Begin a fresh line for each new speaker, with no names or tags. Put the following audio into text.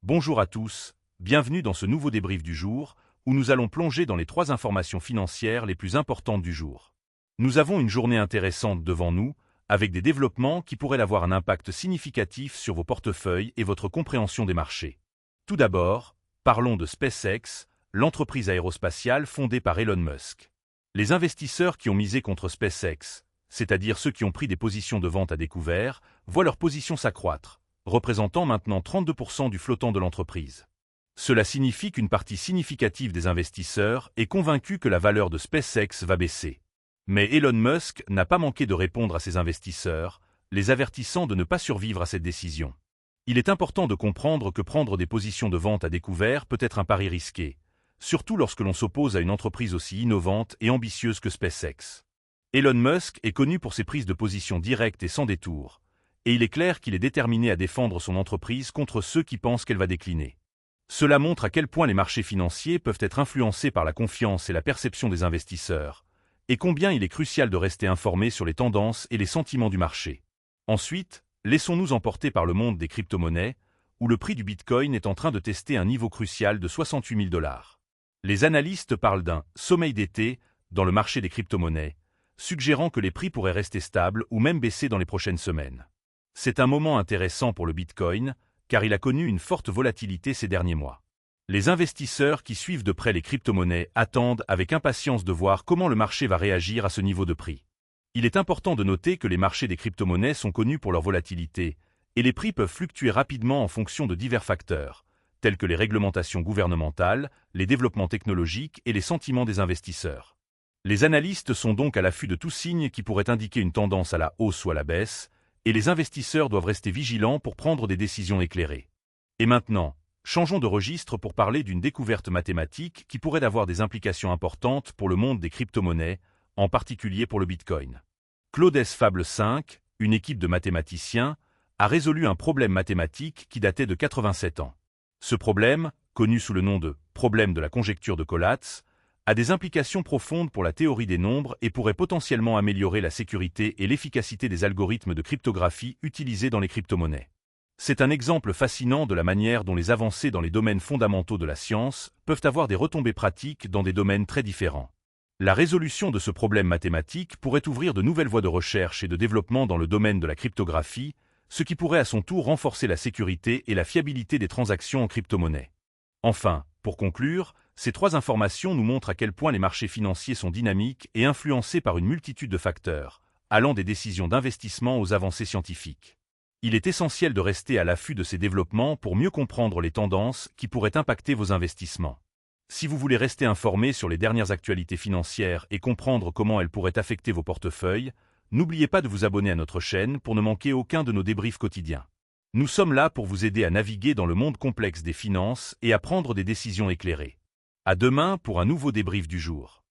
Bonjour à tous, bienvenue dans ce nouveau débrief du jour, où nous allons plonger dans les 3 informations financières les plus importantes du jour. Nous avons une journée intéressante devant nous, avec des développements qui pourraient avoir un impact significatif sur vos portefeuilles et votre compréhension des marchés. Tout d'abord, parlons de SpaceX, l'entreprise aérospatiale fondée par Elon Musk. Les investisseurs qui ont misé contre SpaceX, c'est-à-dire ceux qui ont pris des positions de vente à découvert, voient leur position s'accroître, représentant maintenant 32% du flottant de l'entreprise. Cela signifie qu'une partie significative des investisseurs est convaincue que la valeur de SpaceX va baisser. Mais Elon Musk n'a pas manqué de répondre à ses investisseurs, les avertissant de ne pas survivre à cette décision. Il est important de comprendre que prendre des positions de vente à découvert peut être un pari risqué, surtout lorsque l'on s'oppose à une entreprise aussi innovante et ambitieuse que SpaceX. Elon Musk est connu pour ses prises de position directes et sans détour, et il est clair qu'il est déterminé à défendre son entreprise contre ceux qui pensent qu'elle va décliner. Cela montre à quel point les marchés financiers peuvent être influencés par la confiance et la perception des investisseurs, et combien il est crucial de rester informé sur les tendances et les sentiments du marché. Ensuite, laissons-nous emporter par le monde des crypto-monnaies, où le prix du Bitcoin est en train de tester un niveau crucial de 68 000 $. Les analystes parlent d'un « sommeil d'été » dans le marché des crypto-monnaies, suggérant que les prix pourraient rester stables ou même baisser dans les prochaines semaines. C'est un moment intéressant pour le Bitcoin, car il a connu une forte volatilité ces derniers mois. Les investisseurs qui suivent de près les crypto-monnaies attendent avec impatience de voir comment le marché va réagir à ce niveau de prix. Il est important de noter que les marchés des crypto-monnaies sont connus pour leur volatilité, et les prix peuvent fluctuer rapidement en fonction de divers facteurs, tels que les réglementations gouvernementales, les développements technologiques et les sentiments des investisseurs. Les analystes sont donc à l'affût de tout signe qui pourrait indiquer une tendance à la hausse ou à la baisse, et les investisseurs doivent rester vigilants pour prendre des décisions éclairées. Et maintenant, changeons de registre pour parler d'une découverte mathématique qui pourrait avoir des implications importantes pour le monde des crypto-monnaies, en particulier pour le Bitcoin. Claude Fable 5, une équipe de mathématiciens, a résolu un problème mathématique qui datait de 87 ans. Ce problème, connu sous le nom de « problème de la conjecture de Collatz », a des implications profondes pour la théorie des nombres et pourrait potentiellement améliorer la sécurité et l'efficacité des algorithmes de cryptographie utilisés dans les crypto-monnaies. C'est un exemple fascinant de la manière dont les avancées dans les domaines fondamentaux de la science peuvent avoir des retombées pratiques dans des domaines très différents. La résolution de ce problème mathématique pourrait ouvrir de nouvelles voies de recherche et de développement dans le domaine de la cryptographie, ce qui pourrait à son tour renforcer la sécurité et la fiabilité des transactions en crypto-monnaie. Enfin, pour conclure, ces 3 informations nous montrent à quel point les marchés financiers sont dynamiques et influencés par une multitude de facteurs, allant des décisions d'investissement aux avancées scientifiques. Il est essentiel de rester à l'affût de ces développements pour mieux comprendre les tendances qui pourraient impacter vos investissements. Si vous voulez rester informé sur les dernières actualités financières et comprendre comment elles pourraient affecter vos portefeuilles, n'oubliez pas de vous abonner à notre chaîne pour ne manquer aucun de nos débriefs quotidiens. Nous sommes là pour vous aider à naviguer dans le monde complexe des finances et à prendre des décisions éclairées. À demain pour un nouveau débrief du jour.